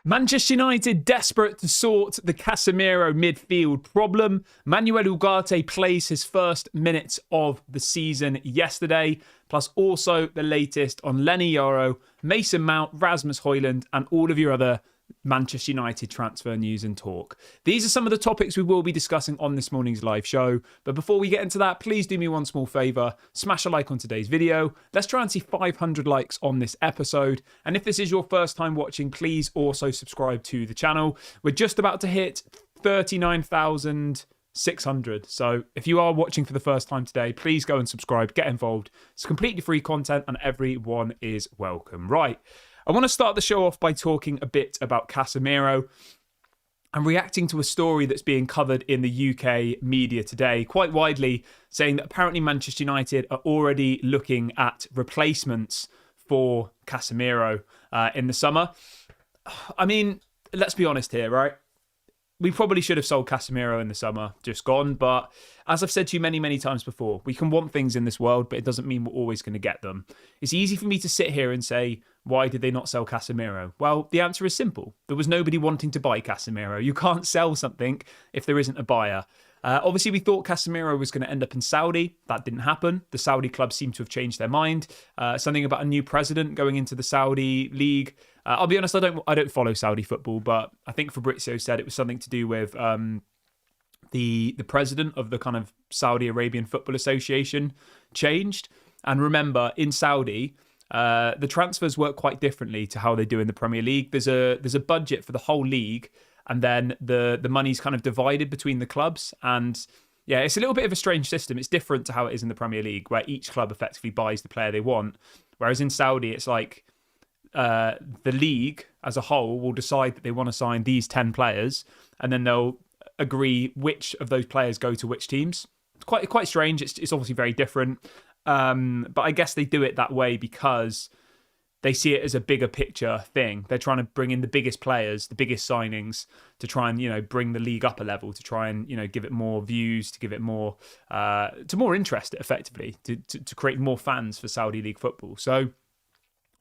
Manchester United desperate to sort the Casemiro midfield problem. Manuel Ugarte plays his first minutes of the season yesterday, plus also the latest on Lenny Yoro, Mason Mount, Rasmus Højlund, and all of your other Manchester United transfer news and talk. These are some of the topics we will be discussing on this morning's live show. But before we get into that, please do me one small favour. Smash a like on today's video. Let's try and see 500 likes on this episode. And if this is your first time watching, please also subscribe to the channel. We're just about to hit 39,600. So if you are watching for the first time today, please go and subscribe, get involved. It's completely free content and everyone is welcome. Right. I want to start the show off by talking a bit about Casemiro and reacting to a story that's being covered in the UK media today, quite widely, saying that apparently Manchester United are already looking at replacements for Casemiro in the summer. I mean, let's be honest here, right? We probably should have sold Casemiro in the summer, just gone. But as I've said to you many, many times before, we can want things in this world, but it doesn't mean we're always going to get them. It's easy for me to sit here and say, why did they not sell Casemiro? Well, the answer is simple. There was nobody wanting to buy Casemiro. You can't sell something if there isn't a buyer. Obviously, we thought Casemiro was going to end up in Saudi. That didn't happen. The Saudi clubs seem to have changed their mind. Something about a new president going into the Saudi league. I'll be honest, I don't follow Saudi football, but I think Fabrizio said it was something to do with the president of the kind of Saudi Arabian Football Association changed. And remember, in Saudi, the transfers work quite differently to how they do in the Premier League. There's a budget for the whole league, and then the money's kind of divided between the clubs. And yeah, it's a little bit of a strange system. It's different to how it is in the Premier League, where each club effectively buys the player they want. Whereas in Saudi, it's like the league as a whole will decide that they want to sign these 10 players, and then they'll agree which of those players go to which teams. It's quite strange. It's obviously very different. But I guess they do it that way because they see it as a bigger picture thing. They're trying to bring in the biggest players, the biggest signings to try and, bring the league up a level, to try and, give it more views, to give it more, to more interest effectively, to create more fans for Saudi League football. So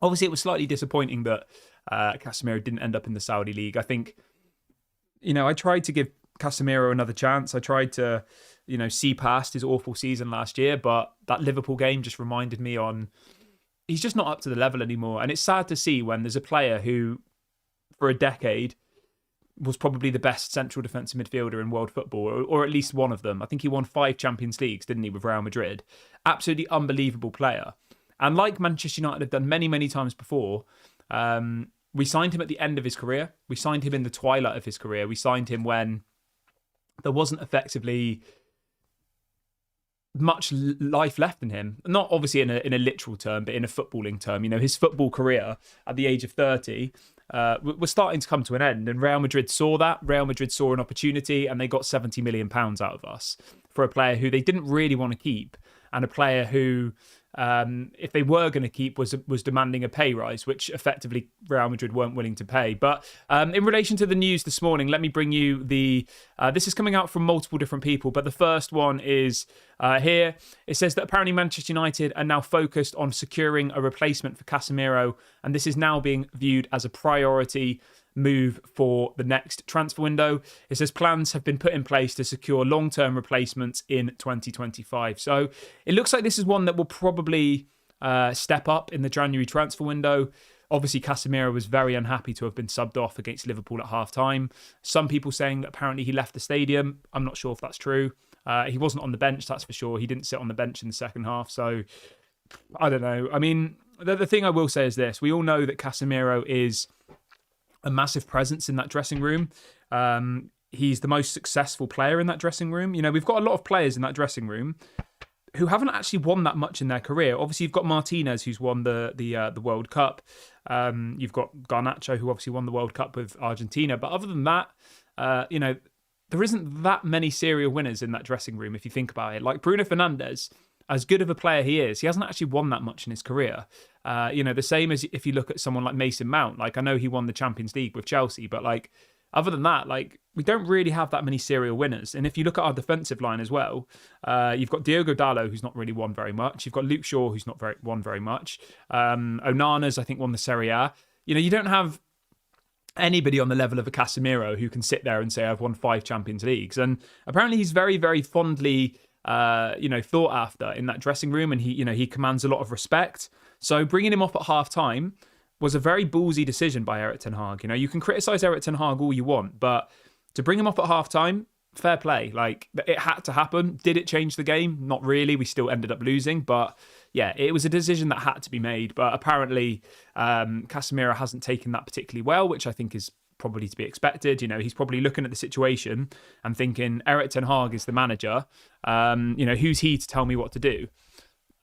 obviously it was slightly disappointing that Casemiro didn't end up in the Saudi League. I think, I tried to give Casemiro another chance. I tried to, see past his awful season last year, but that Liverpool game just reminded me he's just not up to the level anymore. And it's sad to see when there's a player who, for a decade, was probably the best central defensive midfielder in world football, or at least one of them. I think he won 5 Champions Leagues, didn't he, with Real Madrid? Absolutely unbelievable player. And like Manchester United have done many, many times before, we signed him at the end of his career. We signed him in the twilight of his career. We signed him when there wasn't effectively much life left in him. Not obviously in a literal term, but in a footballing term. His football career at the age of 30 was starting to come to an end, and Real Madrid saw that. Real Madrid saw an opportunity, and they got £70 million out of us for a player who they didn't really want to keep, and a player who, if they were going to keep, was demanding a pay rise, which effectively Real Madrid weren't willing to pay. But in relation to the news this morning, let me bring you this is coming out from multiple different people, but the first one is here. It says that apparently Manchester United are now focused on securing a replacement for Casemiro, and this is now being viewed as a priority move for the next transfer window. It says plans have been put in place to secure long-term replacements in 2025. So it looks like this is one that will probably step up in the January transfer window. Obviously, Casemiro was very unhappy to have been subbed off against Liverpool at half-time. Some people saying that apparently he left the stadium. I'm not sure if that's true. He wasn't on the bench, that's for sure. He didn't sit on the bench in the second half. So I don't know. I mean, the thing I will say is this. We all know that Casemiro is a massive presence in that dressing room. He's the most successful player in that dressing room. We've got a lot of players in that dressing room who haven't actually won that much in their career. Obviously, you've got Martinez, who's won the World Cup. You've got Garnacho, who obviously won the World Cup with Argentina. But other than that, there isn't that many serial winners in that dressing room, if you think about it. Like Bruno Fernandes, as good of a player he is, he hasn't actually won that much in his career. The same as if you look at someone like Mason Mount. Like, I know he won the Champions League with Chelsea, but other than that, we don't really have that many serial winners. And if you look at our defensive line as well, you've got Diogo Dalot, who's not really won very much. You've got Luke Shaw, who's not won very much. Onana's, I think, won the Serie A. You don't have anybody on the level of a Casemiro who can sit there and say, I've won 5 Champions Leagues. And apparently he's very, very fondly, thought after in that dressing room, and he commands a lot of respect. So bringing him off at half time was a very ballsy decision by Erik ten Hag. You can criticize Erik ten Hag all you want, but to bring him off at half time, fair play. Like, it had to happen. Did it change the game? Not really. We still ended up losing, but yeah, it was a decision that had to be made. But apparently, Casemiro hasn't taken that particularly well, which I think is probably to be expected. He's probably looking at the situation and thinking, Erik ten Hag is the manager. Who's he to tell me what to do?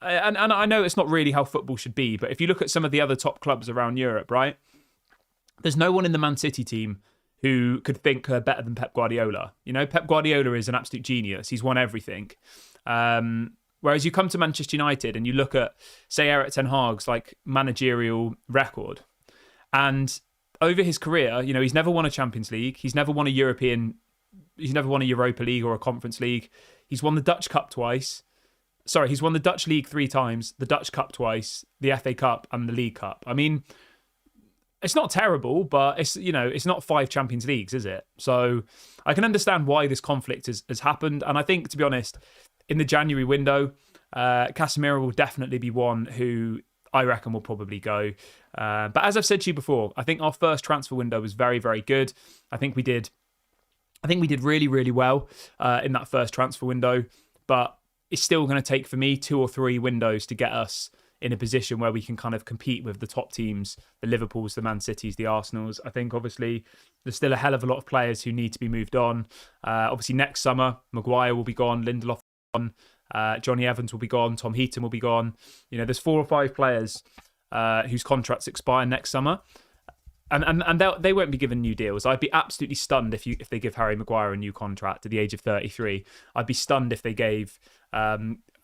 And I know it's not really how football should be, but if you look at some of the other top clubs around Europe, right, there's no one in the Man City team who could think they're better than Pep Guardiola. Pep Guardiola is an absolute genius. He's won everything. Whereas you come to Manchester United and you look at, say, Erik ten Hag's like managerial record, and over his career, he's never won a Champions League. He's never won a Europa League or a Conference League. He's won the Dutch Cup twice. Sorry, he's won the Dutch League 3 times, the Dutch Cup twice, the FA Cup and the League Cup. I mean, it's not terrible, but it's not 5 Champions Leagues, is it? So I can understand why this conflict has happened. And I think, to be honest, in the January window, Casemiro will definitely be one who I reckon will probably go. But as I've said to you before, I think our first transfer window was very, very good. I think we did really, really well in that first transfer window. But it's still going to take, for me, 2 or 3 windows to get us in a position where we can kind of compete with the top teams, the Liverpools, the Man Cities, the Arsenals. I think, obviously, there's still a hell of a lot of players who need to be moved on. Obviously, next summer, Maguire will be gone, Lindelof will be gone, Johnny Evans will be gone, Tom Heaton will be gone. There's 4 or 5 players whose contracts expire next summer. And they won't be given new deals. I'd be absolutely stunned if they give Harry Maguire a new contract at the age of 33. I'd be stunned if they gave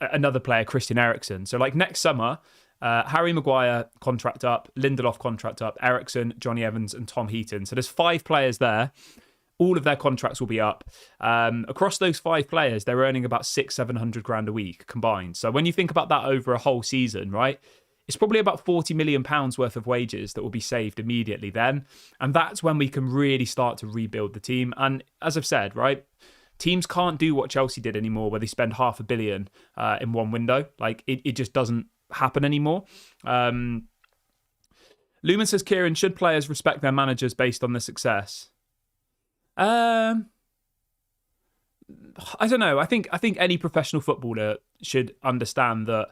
another player, Christian Eriksen. So like next summer, Harry Maguire contract up, Lindelof contract up, Eriksen, Johnny Evans and Tom Heaton. So there's 5 players there. All of their contracts will be up. Across those 5 players, they're earning about 600-700 grand a week combined. So when you think about that over a whole season, right, it's probably about £40 million worth of wages that will be saved immediately then. And that's when we can really start to rebuild the team. And as I've said, right, teams can't do what Chelsea did anymore, where they spend £500 million in one window. Like, it just doesn't happen anymore. Lumen says, Kieran, should players respect their managers based on their success? I don't know. I think any professional footballer should understand that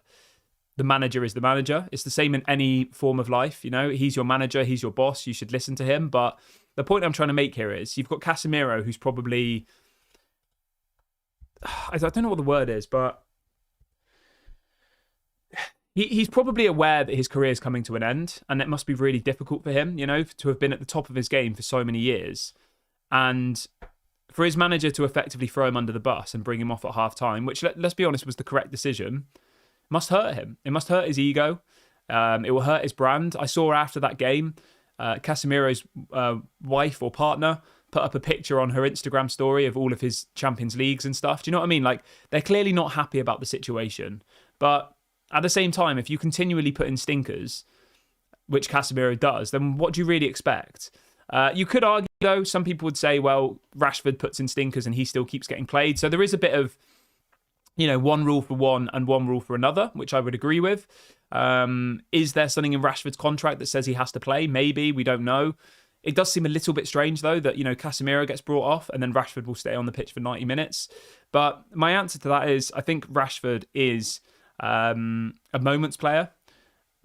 the manager is the manager. It's the same in any form of life. He's your manager, he's your boss. You should listen to him. But the point I'm trying to make here is you've got Casemiro, who's probably, I don't know what the word is, but he's probably aware that his career is coming to an end, and it must be really difficult for him, to have been at the top of his game for so many years, and for his manager to effectively throw him under the bus and bring him off at half time, which, let's be honest, was the correct decision, must hurt him. It must hurt his ego. It will hurt his brand. I saw after that game, Casemiro's wife or partner put up a picture on her Instagram story of all of his Champions Leagues and stuff. Do you know what I mean? Like, they're clearly not happy about the situation. But at the same time, if you continually put in stinkers, which Casemiro does, then what do you really expect? You could argue, though, some people would say, well, Rashford puts in stinkers and he still keeps getting played. So there is a bit of, one rule for one and one rule for another, which I would agree with. Is there something in Rashford's contract that says he has to play? Maybe, we don't know. It does seem a little bit strange, though, that, Casemiro gets brought off and then Rashford will stay on the pitch for 90 minutes. But my answer to that is, I think Rashford is a moments player.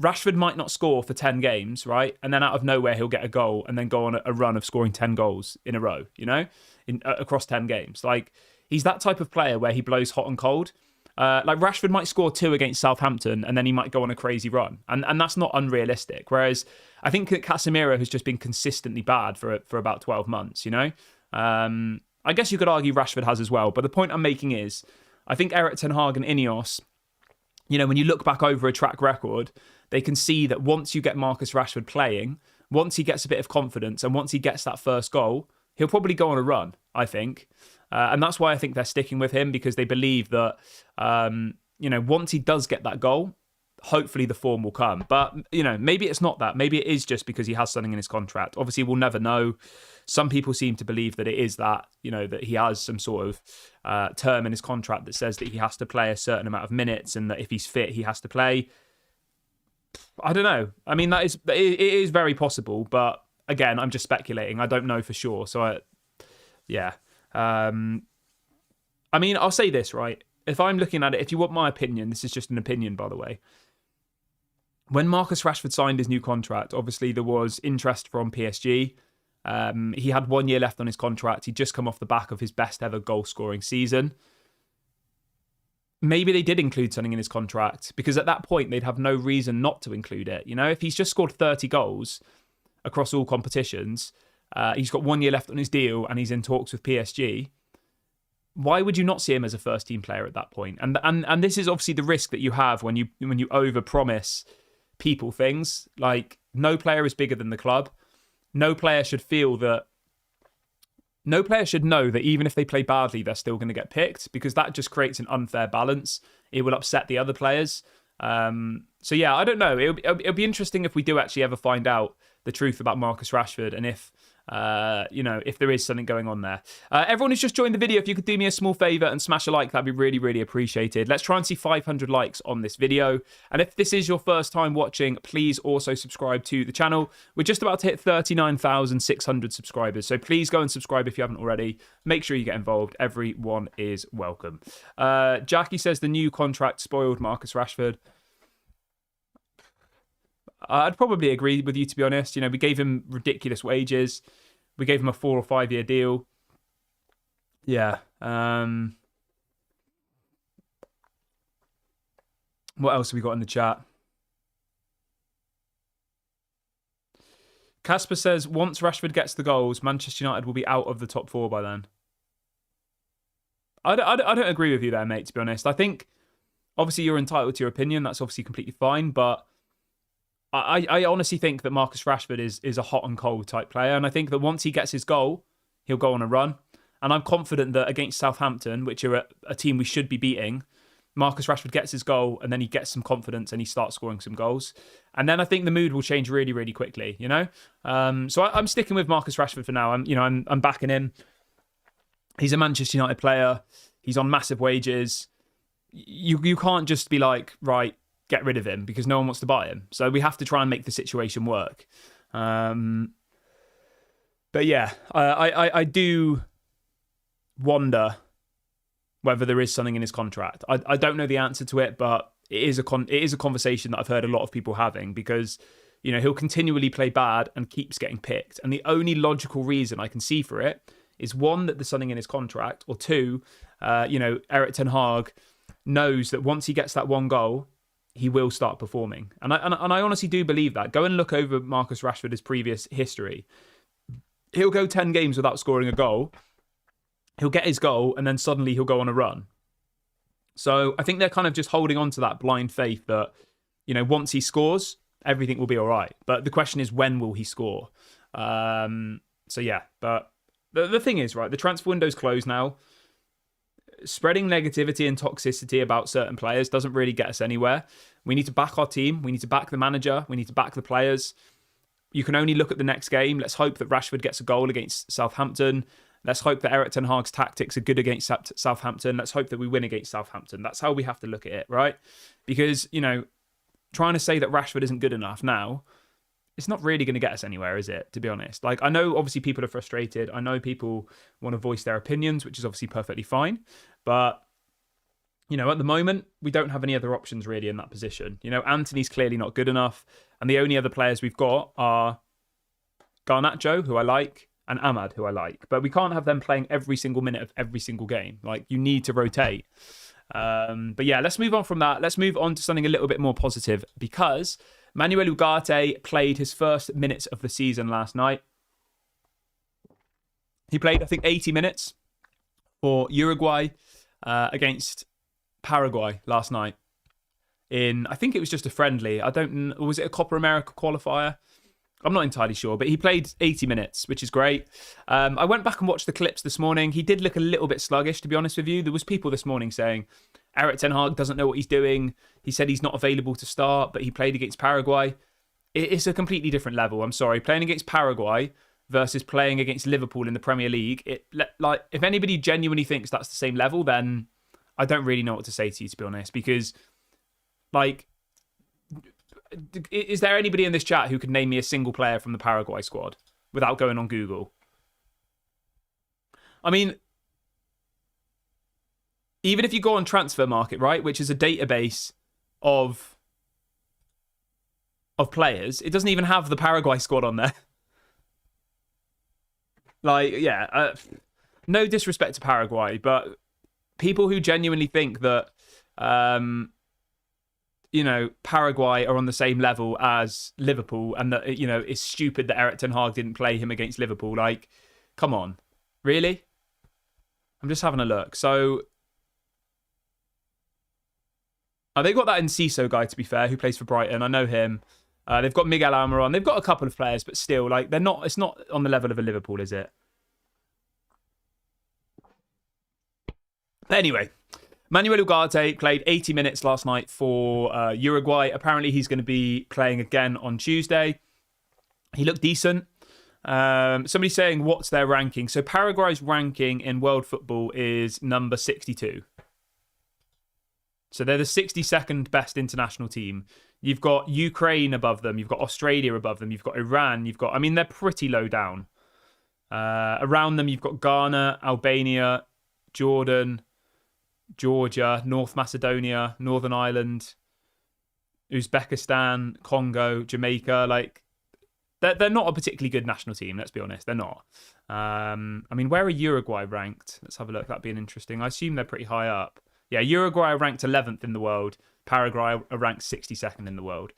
Rashford might not score for 10 games, right? And then out of nowhere, he'll get a goal and then go on a run of scoring 10 goals in a row, across 10 games. Like, he's that type of player where he blows hot and cold. Like, Rashford might score 2 against Southampton and then he might go on a crazy run. And that's not unrealistic. Whereas I think that Casemiro has just been consistently bad for about 12 months, I guess you could argue Rashford has as well. But the point I'm making is, I think Erik ten Hag and Ineos, when you look back over a track record, they can see that once you get Marcus Rashford playing, once he gets a bit of confidence and once he gets that first goal, he'll probably go on a run, I think. And that's why I think they're sticking with him, because they believe that, once he does get that goal, hopefully the form will come. But, maybe it's not that. Maybe it is just because he has something in his contract. Obviously, we'll never know. Some people seem to believe that it is that, that he has some sort of term in his contract that says that he has to play a certain amount of minutes and that if he's fit, he has to play. I don't know. I mean, it is very possible, but again, I'm just speculating. I don't know for sure. So, yeah. I mean, I'll say this, right? If I'm looking at it, if you want my opinion, this is just an opinion, by the way. When Marcus Rashford signed his new contract, obviously there was interest from PSG. He had 1 year left on his contract. He'd just come off the back of his best ever goal scoring season. Maybe they did include something in his contract because at that point they'd have no reason not to include it. If he's just scored 30 goals across all competitions, he's got 1 year left on his deal and he's in talks with PSG. Why would you not see him as a first team player at that point? And this is obviously the risk that you have when you overpromise people things. Like, no player is bigger than the club. No player should know that even if they play badly, they're still going to get picked, because that just creates an unfair balance. It will upset the other players. So yeah, I don't know. It'll be interesting if we do actually ever find out the truth about Marcus Rashford and if there is something going on there. Everyone who's just joined the video, if you could do me a small favour and smash a like, that'd be really, really appreciated. Let's try and see 500 likes on this video. And if this is your first time watching, please also subscribe to the channel. We're just about to hit 39,600 subscribers, so please go and subscribe if you haven't already. Make sure you get involved. Everyone is welcome. Jackie says the new contract spoiled Marcus Rashford. I'd probably agree with you, to be honest. We gave him ridiculous wages. We gave him a 4 or 5 year deal. Yeah. What else have we got in the chat? Casper says, once Rashford gets the goals, Manchester United will be out of the top 4 by then. I don't agree with you there, mate, to be honest. I think, obviously, you're entitled to your opinion. That's obviously completely fine, but I honestly think that Marcus Rashford is a hot and cold type player. And I think that once he gets his goal, he'll go on a run. And I'm confident that against Southampton, which are a team we should be beating, Marcus Rashford gets his goal and then he gets some confidence and he starts scoring some goals. And then I think the mood will change really, really quickly, So I'm sticking with Marcus Rashford for now. I'm backing him. He's a Manchester United player. He's on massive wages. You can't just be like, right, get rid of him, because no one wants to buy him. So we have to try and make the situation work. But yeah, I do wonder whether there is something in his contract. I don't know the answer to it, but it is a conversation that I've heard a lot of people having, because he'll continually play bad and keeps getting picked. And the only logical reason I can see for it is, one, that there's something in his contract, or two, Erik ten Hag knows that once he gets that one goal, he will start performing. And I honestly do believe that. Go and look over Marcus Rashford's previous history. He'll go 10 games without scoring a goal. He'll get his goal, and then suddenly he'll go on a run. So I think they're kind of just holding on to that blind faith that, once he scores, everything will be all right. But the question is, when will he score? So yeah, but the thing is, right, the transfer window's closed now. Spreading negativity and toxicity about certain players doesn't really get us anywhere. We need to back our team. We need to back the manager. We need to back the players. You can only look at the next game. Let's hope that Rashford gets a goal against Southampton. Let's hope that Erik ten Hag's tactics are good against Southampton. Let's hope that we win against Southampton. That's how we have to look at it, right? Because, trying to say that Rashford isn't good enough now, it's not really going to get us anywhere, is it? To be honest. Like, I know obviously people are frustrated. I know people want to voice their opinions, which is obviously perfectly fine. But, at the moment, we don't have any other options really in that position. Anthony's clearly not good enough. And the only other players we've got are Garnacho, who I like, and Ahmad, who I like. But we can't have them playing every single minute of every single game. Like, you need to rotate. But yeah, let's move on from that. Let's move on to something a little bit more positive, because Manuel Ugarte played his first minutes of the season last night. He played, I think, 80 minutes for Uruguay against Paraguay last night. I think it was just a friendly. Was it a Copa America qualifier? I'm not entirely sure, but he played 80 minutes, which is great. I went back and watched the clips this morning. He did look a little bit sluggish, to be honest with you. There was people this morning saying, Eric Ten Hag doesn't know what he's doing. He said he's not available to start, but he played against Paraguay. It's a completely different level. I'm sorry. Playing against Paraguay versus playing against Liverpool in the Premier League, if anybody genuinely thinks that's the same level, then I don't really know what to say to you, to be honest, because is there anybody in this chat who could name me a single player from the Paraguay squad without going on Google? I mean, even if you go on Transfer Market, right, which is a database of players, it doesn't even have the Paraguay squad on there. No disrespect to Paraguay, but people who genuinely think that, Paraguay are on the same level as Liverpool and that, it's stupid that Eric Ten Hag didn't play him against Liverpool. Come on. Really? I'm just having a look. So, they've got that Enciso guy, to be fair, who plays for Brighton. I know him. They've got Miguel Almiron. They've got a couple of players, but still, it's not on the level of a Liverpool, is it? Anyway, Manuel Ugarte played 80 minutes last night for Uruguay. Apparently, he's going to be playing again on Tuesday. He looked decent. Somebody's saying, what's their ranking? So Paraguay's ranking in world football is number 62. So they're the 62nd best international team. You've got Ukraine above them. You've got Australia above them. You've got Iran. They're pretty low down. Around them, you've got Ghana, Albania, Jordan, Georgia, North Macedonia, Northern Ireland, Uzbekistan, Congo, Jamaica. They're not a particularly good national team, let's be honest. They're not. Where are Uruguay ranked? Let's have a look. That'd be interesting. I assume they're pretty high up. Yeah, Uruguay are ranked 11th in the world. Paraguay are ranked 62nd in the world.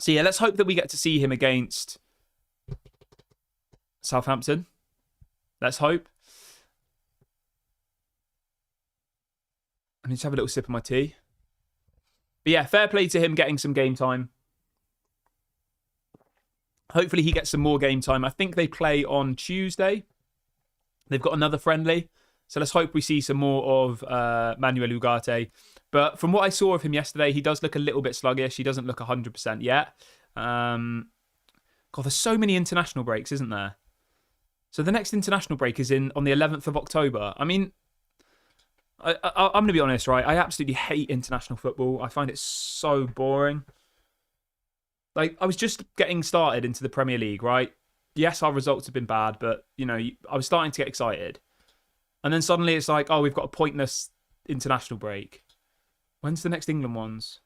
Let's hope that we get to see him against Southampton. Let's hope. I need to have a little sip of my tea. But yeah, fair play to him getting some game time. Hopefully he gets some more game time. I think they play on Tuesday. They've got another friendly. So let's hope we see some more of Manuel Ugarte. But from what I saw of him yesterday, he does look a little bit sluggish. He doesn't look 100% yet. God, there's so many international breaks, isn't there? So the next international break is on the 11th of October. I'm going to be honest, right? I absolutely hate international football. I find it so boring. I was just getting started into the Premier League, right? Yes, our results have been bad, but, I was starting to get excited. And then suddenly it's like, we've got a pointless international break. When's the next England ones?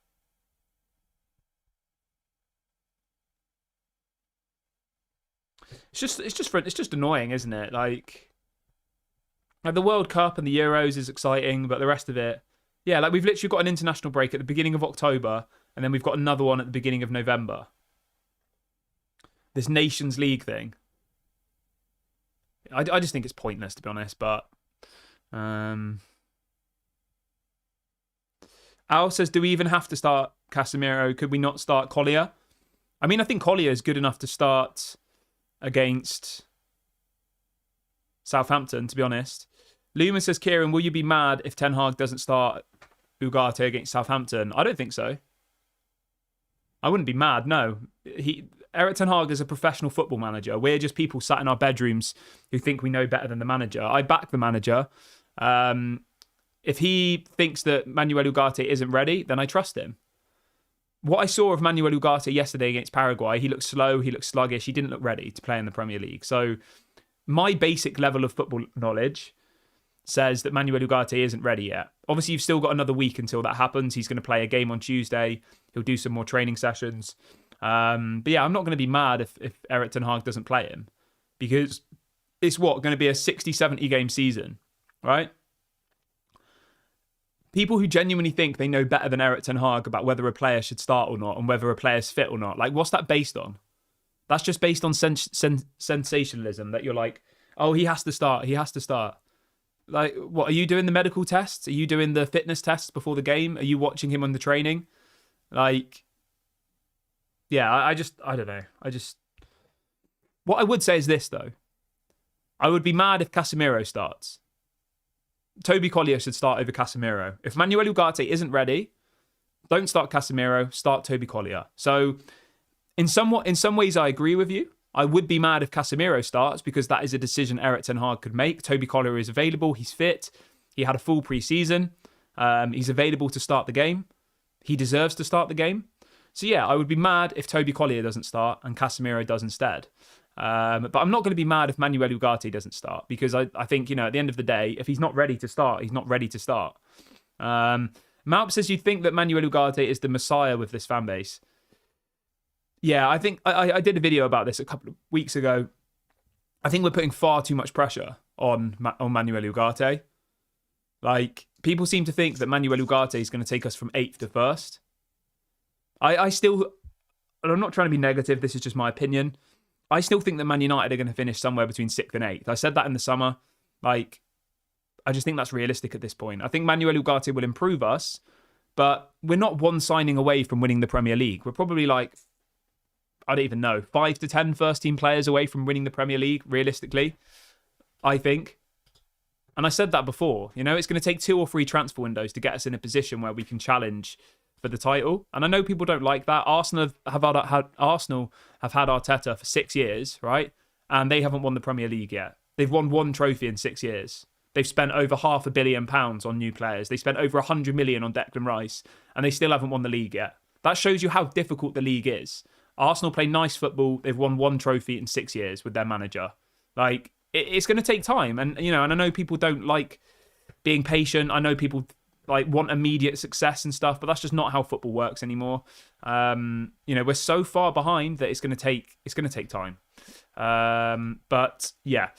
It's just annoying, isn't it? Like the World Cup and the Euros is exciting, but the rest of it, we've literally got an international break at the beginning of October, and then we've got another one at the beginning of November. This Nations League thing. I just think it's pointless, to be honest, but Al says, do we even have to start Casemiro? Could we not start Collier? I think Collier is good enough to start against Southampton, to be honest. Luma says, Kieran, will you be mad if Ten Hag doesn't start Ugarte against Southampton? I don't think so. I wouldn't be mad, no. Eric Ten Hag is a professional football manager. We're just people sat in our bedrooms who think we know better than the manager. I back the manager. If he thinks that Manuel Ugarte isn't ready, then I trust him. What I saw of Manuel Ugarte yesterday against Paraguay, he looked slow, he looked sluggish, he didn't look ready to play in the Premier League. So my basic level of football knowledge says that Manuel Ugarte isn't ready yet. Obviously, you've still got another week until that happens. He's going to play a game on Tuesday. He'll do some more training sessions. But yeah, I'm not going to be mad if Eric Ten Hag doesn't play him, because it's going to be a 60, 70 game season, right? People who genuinely think they know better than Eric Ten Hag about whether a player should start or not and whether a player's fit or not, what's that based on? That's just based on sensationalism, that you're like, oh, he has to start. What, are you doing the medical tests? Are you doing the fitness tests before the game? Are you watching him on the training? I don't know. What I would say is this, though. I would be mad if Casemiro starts. Toby Collier should start over Casemiro. If Manuel Ugarte isn't ready, don't start Casemiro, start Toby Collier. So in some ways, I agree with you. I would be mad if Casemiro starts because that is a decision Erik ten Hag could make. Toby Collier is available. He's fit. He had a full pre-season. He's available to start the game. He deserves to start the game. So yeah, I would be mad if Toby Collier doesn't start and Casemiro does instead. But I'm not going to be mad if Manuel Ugarte doesn't start because I think, at the end of the day, if he's not ready to start, he's not ready to start. Malp says you think that Manuel Ugarte is the messiah with this fan base. Yeah, I think I did a video about this a couple of weeks ago. I think we're putting far too much pressure on Manuel Ugarte. Like, people seem to think that Manuel Ugarte is going to take us from 8th to 1st. I still, and I'm not trying to be negative, this is just my opinion. I still think that Man United are going to finish somewhere between 6th and 8th. I said that in the summer. Like, I just think that's realistic at this point. I think Manuel Ugarte will improve us, but we're not one signing away from winning the Premier League. We're probably like, I don't even know, 5 to 10 first-team players away from winning the Premier League, realistically, I think. And I said that before. It's going to take 2 or 3 transfer windows to get us in a position where we can challenge for the title. And I know people don't like that. Arsenal have had Arteta for 6 years, right? And they haven't won the Premier League yet. They've won 1 trophy in 6 years. They've spent over £500 million on new players. They spent over 100 million on Declan Rice, and they still haven't won the league yet. That shows you how difficult the league is. Arsenal play nice football. They've won 1 trophy in 6 years with their manager. Like, it's going to take time. And, and I know people don't like being patient. I know people want immediate success and stuff, but that's just not how football works anymore. We're so far behind that it's going to take time. But yeah.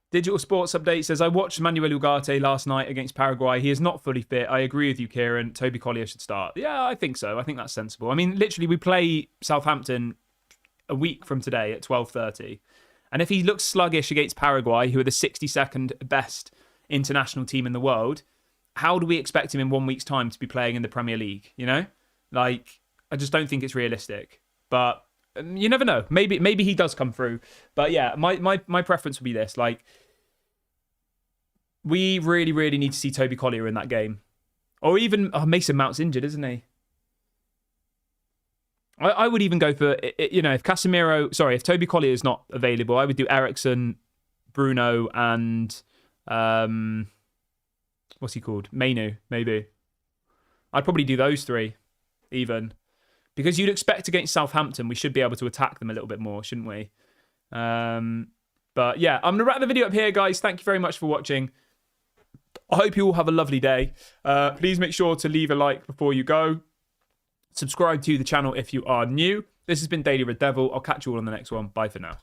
Digital Sports Update says, I watched Manuel Ugarte last night against Paraguay. He is not fully fit. I agree with you, Kieran. Toby Collier should start. Yeah, I think so. I think that's sensible. I mean, literally, we play Southampton a week from today at 12:30. And if he looks sluggish against Paraguay, who are the 62nd best international team in the world, how do we expect him in 1 week's time to be playing in the Premier League? I just don't think it's realistic. But you never know. Maybe he does come through. But yeah, my preference would be this. We really, really need to see Toby Collier in that game. Or even Mason Mount's injured, isn't he? I would even go for, if Toby Collier is not available, I would do Eriksen, Bruno, and what's he called? Mainu, maybe. I'd probably do those 3, even. Because you'd expect against Southampton, we should be able to attack them a little bit more, shouldn't we? But yeah, I'm going to wrap the video up here, guys. Thank you very much for watching. I hope you all have a lovely day. Please make sure to leave a like before you go. Subscribe to the channel if you are new. This has been Daily Red Devil. I'll catch you all on the next one. Bye for now.